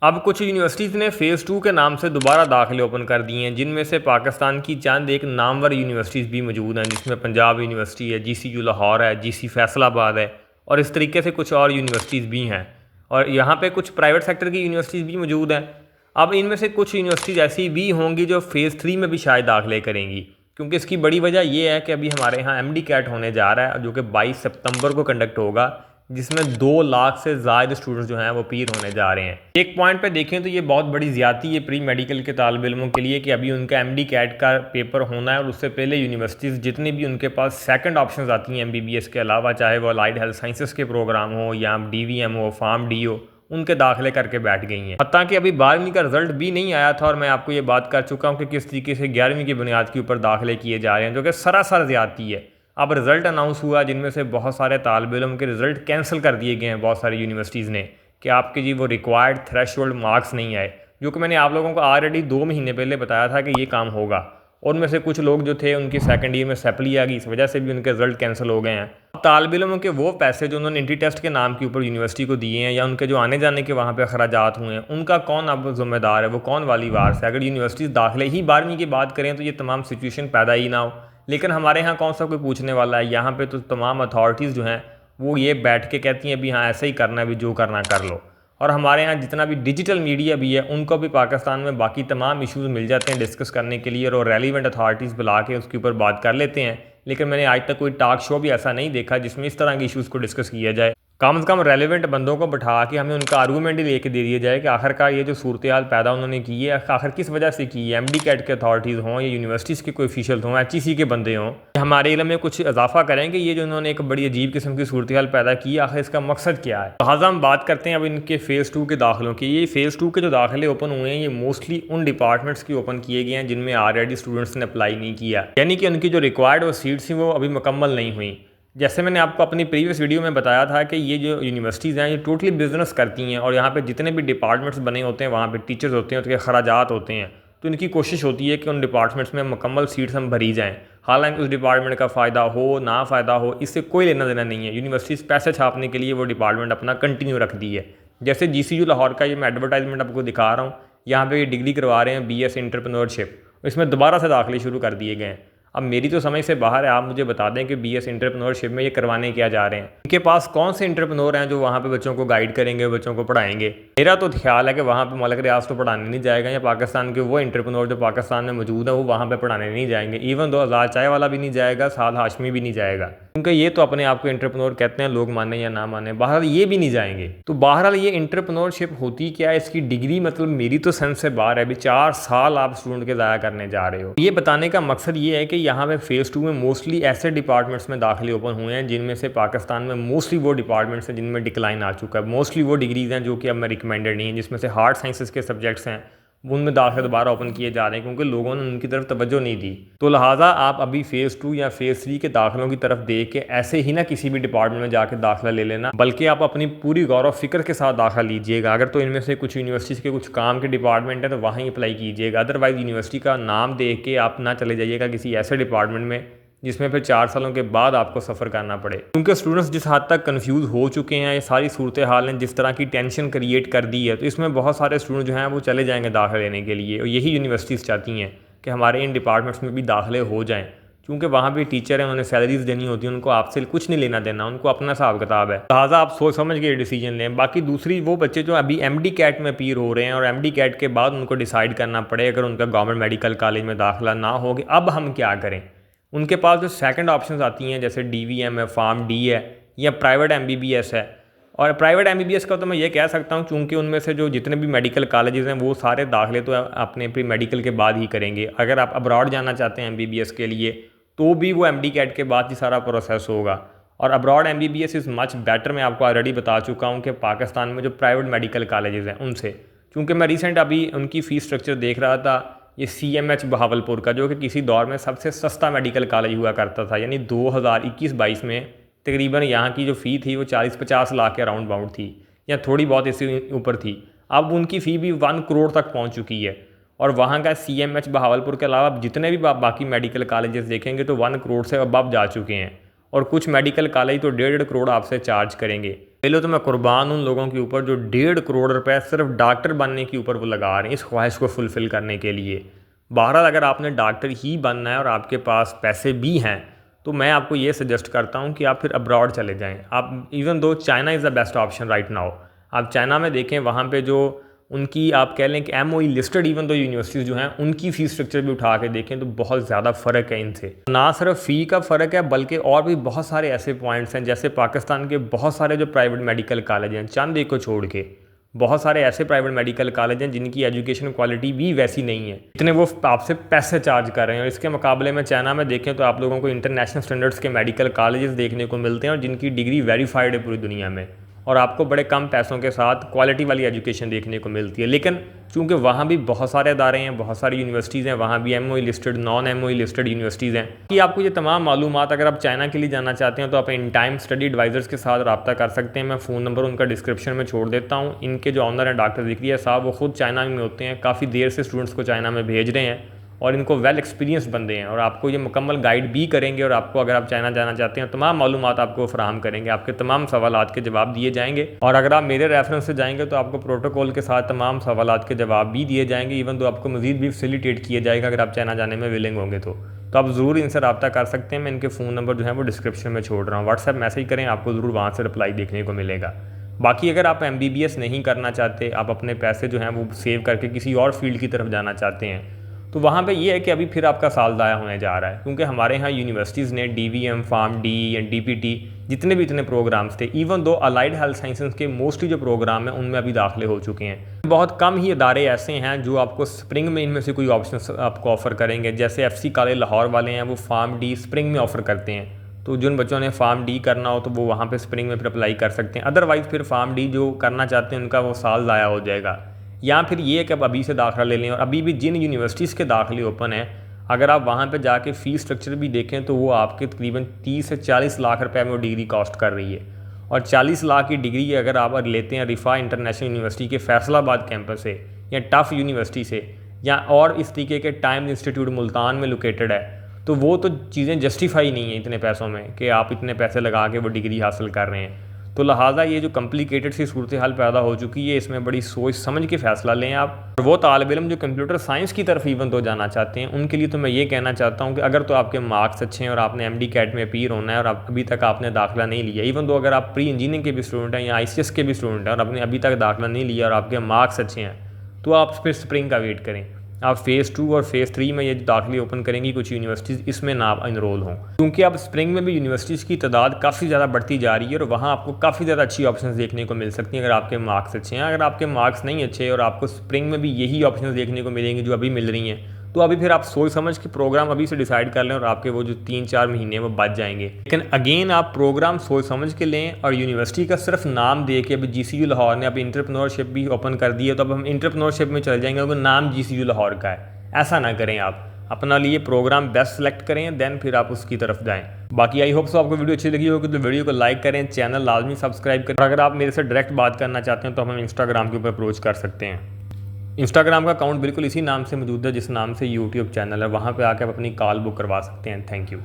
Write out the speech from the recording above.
अब कुछ यूनिवर्सिटीज़ ने फ़ेज़ 2 के नाम से दोबारा दाखिले ओपन कर दिए हैं, जिनमें से पाकिस्तान की चंद एक नामवर यूनिवर्सिटीज़ भी मौजूद हैं, जिसमें पंजाब यूनिवर्सिटी है, जीसीयू लाहौर है, जीसी फैसलाबाद है और इस तरीके से कुछ और यूनिवर्सिटीज़ भी हैं। और यहाँ पे कुछ प्राइवेट सेक्टर की यूनिवर्सिटीज़ भी मौजूद हैं। अब इनमें से कुछ यूनिवर्सिटीज़ ऐसी भी होंगी जो फ़ेज़ 3 में भी शायद दाखिले करेंगी, क्योंकि इसकी बड़ी वजह ये है कि अभी हमारे यहाँ एमडी कैट होने जा रहा है, जो कि 22 सितंबर को कंडक्ट होगा, जिसमें 2 लाख से ज़्यादा स्टूडेंट्स जो हैं वो पीर होने जा रहे हैं। एक पॉइंट पे देखें तो ये बहुत बड़ी ज़्यादती है प्री मेडिकल के तालिब इल्मों के लिए कि अभी उनका एमडी कैट का पेपर होना है और उससे पहले यूनिवर्सिटीज़ जितनी भी उनके पास सेकंड ऑप्शंस आती हैं एमबीबीएस के अलावा, चाहे वो अलाइड हेल्थ साइंसेस के प्रोग्राम हो या डीवीएम हो, फार्म डी हो, उनके दाखिले करके बैठ गई हैं। हत्ता कि अभी 12वीं का रिजल्ट भी नहीं आया था और मैं आपको ये बात कर चुका हूँ कि किस तरीके से 11वीं की बुनियाद के ऊपर दाखिले किए जा रहे हैं, जो कि सरासर ज़्यादती है। अब रिज़ल्ट अनाउंस हुआ, जिनमें से बहुत सारे तालिब इल्म के रिज़ल्ट कैंसिल कर दिए गए हैं बहुत सारी यूनिवर्सिटीज़ ने, कि आपके जी वो रिक्वायर्ड थ्रेशोल्ड मार्क्स नहीं आए, जो कि मैंने आप लोगों को ऑलरेडी 2 महीने पहले बताया था कि ये काम होगा। और उनमें से कुछ लोग जो थे उनकी सेकंड ईयर में सैपली आ गई, इस वजह से भी उनके रिजल्ट कैंसिल हो गए हैं। तालिब इल्मों के वो पैसे जो उन्होंने एंट्री टेस्ट के नाम के ऊपर यूनिवर्सिटी को दिए हैं या उनके जो आने जाने के वहाँ पे अखराजात हुए हैं, उनका कौन अब ज़िम्मेदार है, वो कौन वाली वारस है। अगर यूनिवर्सिटीज़ दाखिले ही 12वीं की बात करें तो ये तमाम सिचुएशन पैदा ही ना हो, लेकिन हमारे यहाँ कौन सा कोई पूछने वाला है। यहाँ पे तो तमाम अथॉरिटीज़ जो हैं वो ये बैठ के कहती हैं अभी हाँ ऐसा ही करना है, अभी जो करना कर लो। और हमारे यहाँ जितना भी डिजिटल मीडिया भी है उनको भी पाकिस्तान में बाकी तमाम इश्यूज़ मिल जाते हैं डिस्कस करने के लिए, और रेलिवेंट अथॉरिटीज़ बुला के उसके ऊपर बात कर लेते हैं। लेकिन मैंने आज तक कोई टॉक शो भी ऐसा नहीं देखा जिसमें इस तरह के इश्यूज़ को डिस्कस किया जाए। कम से कम रेलिवेंट बंदों को बिठा के हमें उनका आर्गूमेंट ही लेके दे दिया जाए कि आखिरकार ये जो सूरत हाल पैदा उन्होंने की है आखिर किस वजह से की है। एमडी कैट के अथॉरिटीज़ हों या यूनिवर्सिटीज़ के कोई ऑफिशियल हों, एचईसी के बंदे हों, हमारे इल्म में कुछ इजाफा करेंगे। ये जो उन्होंने एक बड़ी अजीब किस्म की सूरत हाल पैदा की, आखिर इसका मकसद क्या है। लिहाजा हम बात करते हैं अब इनके फ़ेज़ 2 के दाखिलों की। ये फ़ेज़ 2 के जो दाखिले ओपन हुए हैं ये मोस्टली उन डिपार्टमेंट्स की ओपन किए गए हैं जिनमें ऑलरेडी स्टूडेंट्स ने अप्लाई नहीं किया, यानी कि उनकी जो रिक्वायर्ड वो सीट्स थी वो अभी मुकम्मल नहीं हुई। जैसे मैंने आपको अपनी प्रीवियस वीडियो में बताया था कि ये जो यूनिवर्सिटीज़ हैं ये टोटली बिजनेस करती हैं और यहाँ पे जितने भी डिपार्टमेंट्स बने होते हैं वहाँ पे टीचर्स होते हैं, उसके खराजात होते हैं, तो इनकी कोशिश होती है कि उन डिपार्टमेंट्स में मुकम्मल सीट्स हम भरी जाएँ। हालांकि उस डिपार्टमेंट का फ़ायदा हो ना फ़ायदा हो इससे कोई लेना देना नहीं है। यूनिवर्सिटीज़ पैसे छापने के लिए वो डिपार्टमेंट अपना कंटिन्यू रख दी है। जैसे जीसीयू लाहौर का ये मैं एडवर्टाइजमेंट आपको दिखा रहा हूँ, यहाँ पर ये डिग्री करवा रहे हैं बीएस एंटरप्रेन्योरशिप, इसमें दोबारा से दाखिले शुरू कर दिए गए हैं। अब मेरी तो समझ से बाहर है, आप मुझे बता दें कि बीएस एंटरप्रेन्योरशिप में ये करवाने क्या जा रहे हैं। इनके पास कौन से एंटरप्रेन्योर हैं जो वहाँ पे बच्चों को गाइड करेंगे, बच्चों को पढ़ाएंगे। मेरा तो ख्याल है कि वहाँ पे मौलक रियाज तो पढ़ाने नहीं जाएगा, या पाकिस्तान के वो एंटरप्रेन्योर जो पाकिस्तान में मौजूद है वो वहाँ पर पढ़ाने नहीं जाएंगे। इवन दो आज़ाद चाय वाला भी नहीं जाएगा, साद हाशमी भी नहीं जाएगा, क्योंकि ये तो अपने आप को एंटरप्रेन्योर कहते हैं, लोग माने या ना माने, बहरहाल ये भी नहीं जाएंगे। तो बहरहाल ये एंटरप्रेन्योरशिप होती क्या है, इसकी डिग्री मतलब मेरी तो सेंस से बाहर है। अभी 4 साल आप स्टूडेंट के ज़ाया करने जा रहे हो। ये बताने का मकसद ये है कि यहाँ पे फ़ेज़ 2 में मोस्टली ऐसे डिपार्टमेंट्स में दाखिले ओपन हुए हैं जिनमें से पाकिस्तान में मोस्टली वो डिपार्टमेंट्स हैं जिनमें डिक्लाइन आ चुका है। मोस्टली वो डिग्रीज़ हैं जो कि अब में रिकमेंडेड नहीं है, जिसमें से हार्ड साइंसेस के सब्जेक्ट्स हैं उनमें दाखिले दोबारा ओपन किए जा रहे हैं क्योंकि लोगों ने उनकी तरफ तवज्जो नहीं दी। तो लिहाजा आप अभी फ़ेज़ 2 या फ़ेज़ 3 के दाखिलों की तरफ देख के ऐसे ही ना किसी भी डिपार्टमेंट में जाकर दाखिला ले लेना, बल्कि आप अपनी पूरी गौर व फिक्र के साथ दाखिला लीजिएगा। अगर तो इनमें से कुछ यूनिवर्सिटीज़ के कुछ काम के डिपार्टमेंट है तो वहीं अप्लाई कीजिएगा। अदरवाइज़ यूनिवर्सिटी का नाम देख के आप ना चले जाइएगा किसी ऐसे डिपार्टमेंट में जिसमें फिर 4 सालों के बाद आपको सफ़र करना पड़े। क्योंकि स्टूडेंट्स जिस हद तक कंफ्यूज हो चुके हैं, ये सारी सूरत हाल ने जिस तरह की टेंशन क्रिएट कर दी है, तो इसमें बहुत सारे स्टूडेंट जो हैं वो चले जाएंगे दाखिले लेने के लिए। और यही यूनिवर्सिटीज़ चाहती हैं कि हमारे इन डिपार्टमेंट्स में भी दाखिले हो जाएँ, क्योंकि वहाँ भी टीचर हैं, उन्हें सैलरीज देनी होती है, उनको आपसे कुछ नहीं लेना देना, उनको अपना हिसाब किताब है। लिहाजा आप सोच समझ के डिसीजन लें। बाकी दूसरी वो बच्चे जो अभी एमडी कैट में अपीयर हो रहे हैं और एमडी कैट के बाद उनको डिसाइड करना पड़े अगर उनका गवर्नमेंट मेडिकल कॉलेज में दाखिला ना हो कि अब हम क्या करें, उनके पास जो सेकंड ऑप्शंस आती हैं जैसे डीवीएम है, फार्म डी है या प्राइवेट एमबीबीएस है। और प्राइवेट एमबीबीएस का तो मैं ये कह सकता हूँ क्योंकि उनमें से जो जितने भी मेडिकल कॉलेजेस हैं वो सारे दाखिले तो अपने प्री मेडिकल के बाद ही करेंगे। अगर आप अब्रॉड जाना चाहते हैं एमबीबीएस के लिए तो भी वो एमडी कैट के बाद ही सारा प्रोसेस होगा। और abroad MBBS is much better, मैं आपको ऑलरेडी बता चुका हूँ कि पाकिस्तान में जो प्राइवेट मेडिकल कॉलेजेस हैं उनसे, क्योंकि मैं रिसेंट अभी उनकी फ़ीस स्ट्रक्चर देख रहा था। ये CMH बहावलपुर का जो कि किसी दौर में सबसे सस्ता मेडिकल कॉलेज हुआ करता था, यानी 2021-22 में तकरीबन यहाँ की जो फ़ी थी वो 40-50 लाख के अराउंड बाउंड थी या थोड़ी बहुत इससे ऊपर थी। अब उनकी फ़ी भी 1 करोड़ तक पहुँच चुकी है। और वहाँ का CMH बहावलपुर के अलावा जितने भी बाकी मेडिकल कॉलेजेस देखेंगे तो 1 करोड़ से अबव जा चुके हैं। और कुछ मेडिकल कॉलेज तो 1.5 करोड़ आपसे चार्ज करेंगे। पहले तो मैं कुर्बान उन लोगों के ऊपर जो 1.5 करोड़ रुपए सिर्फ डॉक्टर बनने के ऊपर वो लगा रहे हैं इस ख्वाहिश को फुलफ़िल करने के लिए। बहरहाल अगर आपने डॉक्टर ही बनना है और आपके पास पैसे भी हैं तो मैं आपको ये सजेस्ट करता हूँ कि आप फिर अब्रॉड चले जाएँ। आप even though China is the best option right now. आप चाइना में देखें, वहाँ पे जो उनकी आप कह लें कि MOE listed even though universities जो हैं उनकी फ़ीस स्ट्रक्चर भी उठा के देखें तो बहुत ज़्यादा फ़र्क है इनसे। ना सिर्फ फ़ी का फ़र्क है बल्कि और भी बहुत सारे ऐसे पॉइंट्स हैं, जैसे पाकिस्तान के बहुत सारे जो प्राइवेट मेडिकल कॉलेज हैं, चंद एक को छोड़ के बहुत सारे ऐसे प्राइवेट मेडिकल कॉलेज हैं जिनकी एजुकेशन क्वालिटी भी वैसी नहीं है, इतने वो आपसे पैसे चार्ज कर रहे हैं। और इसके मुकाबले में चाइना में देखें तो आप लोगों को इंटरनेशनल स्टैंडर्ड्स के मेडिकल कॉलेजेस देखने को मिलते हैं और जिनकी डिग्री वेरीफाइड है पूरी दुनिया में, और आपको बड़े कम पैसों के साथ क्वालिटी वाली एजुकेशन देखने को मिलती है। लेकिन चूंकि वहाँ भी बहुत सारे अदारे हैं, बहुत सारी यूनिवर्सिटीज़ हैं, वहाँ भी MOE listed, non MOE listed universities हैं कि आपको ये तमाम मालूमात अगर आप चाइना के लिए जाना चाहते हैं तो आप इन टाइम स्टडी एडवाइज़र्स के साथ रब्ता कर सकते हैं। मैं फ़ोन नंबर उनका डिस्क्रिप्शन में छोड़ देता हूँ। इनके जो ऑनर हैं डॉक्टर ज़िक्रिया साहब, वो खुद चाइना में होते हैं, काफ़ी देर से स्टूडेंट्स को चाइना में भेज रहे हैं और इनको वेल एक्सपीरियंस बंदे हैं और आपको ये मुकम्मल गाइड भी करेंगे और आपको अगर आप चाइना जाना चाहते हैं तमाम मालूमात आपको फराहम करेंगे, आपके तमाम सवालात के जवाब दिए जाएंगे। और अगर आप मेरे रेफरेंस से जाएंगे तो आपको प्रोटोकॉल के साथ तमाम सवालात के जवाब भी दिए जाएंगे, इवन तो आपको मज़ीद भी फैसिलिटेट किया जाएगा अगर आप चाइना जाने में विलिंग होंगे तो आप ज़रूर इनसे रब्ता कर सकते हैं। मैं इनके फ़ोन नंबर जो है वो डिस्क्रिप्शन में छोड़ रहा हूँ, व्हाट्सएप मैसेज करें, आपको ज़रूर वहाँ से रिप्लाई देखने को मिलेगा। बाकी अगर आप MBBS नहीं करना चाहते, आप अपने पैसे जो हैं वो सेव करके किसी और फील्ड की तरफ जाना चाहते हैं तो वहाँ पे ये है कि अभी फिर आपका साल ज़ाया होने जा रहा है, क्योंकि हमारे यहाँ यूनिवर्सिटीज़ ने DVM, PharmD या DPT जितने भी इतने प्रोग्राम्स थे, even though allied health sciences के मोस्टली जो प्रोग्राम हैं उनमें अभी दाखिले हो चुके हैं। बहुत कम ही अदारे ऐसे हैं जो आपको स्प्रिंग में इनमें से कोई ऑप्शन आपको ऑफ़र करेंगे। जैसे FC कॉलेज लाहौर वाले हैं, वो PharmD स्प्रिंग में ऑफ़र करते हैं, तो जिन बच्चों ने PharmD करना हो तो वो वहाँ पर स्प्रिंग में फिर अप्लाई कर सकते हैं। अदरवाइज़ फिर PharmD जो करना चाहते हैं उनका वो साल ज़ाया हो जाएगा। या फिर ये है कि आप अभी से दाखिला ले लें, और अभी भी जिन यूनिवर्सिटीज़ के दाखिले ओपन हैं अगर आप वहाँ पे जाके फ़ीस स्ट्रक्चर भी देखें तो वो आपके तकरीबन 30 से 40 लाख रुपए में वो डिग्री कॉस्ट कर रही है। और 40 लाख की डिग्री अगर आप लेते हैं रिफ़ा इंटरनेशनल यूनिवर्सिटी के फैसलाबाद कैंपस से या टफ़ यूनिवर्सिटी से या और इस तरीके के टाइम्स इंस्टीट्यूट मुल्तान में लोकेटेड है, तो वो तो चीज़ें जस्टिफाई नहीं है इतने पैसों में कि आप इतने पैसे लगा के वो डिग्री हासिल कर रहे हैं। तो लिहाजा ये जो कम्प्लिकेटेड सी सूरत हाल पैदा हो चुकी है, इसमें बड़ी सोच समझ के फ़ैसला लें आप। और वो तालिब इल्म जो कंप्यूटर साइंस की तरफ इवन तो जाना चाहते हैं, उनके लिए तो मैं ये कहना चाहता हूँ कि अगर तो आपके मार्क्स अच्छे हैं और आपने MD कैट में अपीयर होना है और आप अभी तक आपने दाखिला नहीं लिया, इवन तो अगर आप प्री इंजीनियरिंग के भी स्टूडेंट हैं या ICS के भी स्टूडेंट हैं और आपने अभी तक दाखिला नहीं लिया और आपके मार्क्स अच्छे हैं, तो आप फिर स्प्रिंग का वेट करें। आप फ़ेज़ 2 और फ़ेज़ 3 में ये दाखिले ओपन करेंगी कुछ यूनिवर्सिटीज़, इसमें ना आप इनरोल हों, क्योंकि अब स्प्रिंग में भी यूनिवर्सिटीज़ की तादाद काफ़ी ज़्यादा बढ़ती जा रही है और वहाँ आपको काफ़ी ज़्यादा अच्छी ऑप्शंस देखने को मिल सकती हैं अगर आपके मार्क्स अच्छे हैं। अगर आपके मार्क्स नहीं अच्छे और आपको स्प्रिंग में भी यही ऑप्शंस देखने को मिलेंगी जो अभी मिल रही हैं, तो अभी फिर आप सोच समझ के प्रोग्राम अभी से डिसाइड कर लें और आपके वो जो 3-4 महीने वो बच जाएंगे। लेकिन अगेन आप प्रोग्राम सोच समझ के लें, और यूनिवर्सिटी का सिर्फ नाम दे के अभी GCU लाहौर ने अब एंटरप्रेन्योरशिप भी ओपन कर दी है तो अब हम एंटरप्रेन्योरशिप में चले जाएंगे, क्योंकि नाम GCU लाहौर का है। ऐसा ना करें, आप अपना लिए प्रोग्राम बेस्ट सेलेक्ट करें, देन फिर आप उसकी तरफ जाएं। बाकी आई होप सो आपको वीडियो अच्छी लगी होगी तो वीडियो को लाइक करें, चैनल लाजमी सब्सक्राइब करें। अगर आप मेरे से डायरेक्ट बात करना चाहते हैं तो हम इंस्टाग्राम के ऊपर अप्रोच कर सकते हैं। इंस्टाग्राम का अकाउंट बिल्कुल इसी नाम से मौजूद है जिस नाम से यूट्यूब चैनल है, वहाँ पर आकर आप अपनी कॉल बुक करवा सकते हैं। Thank you.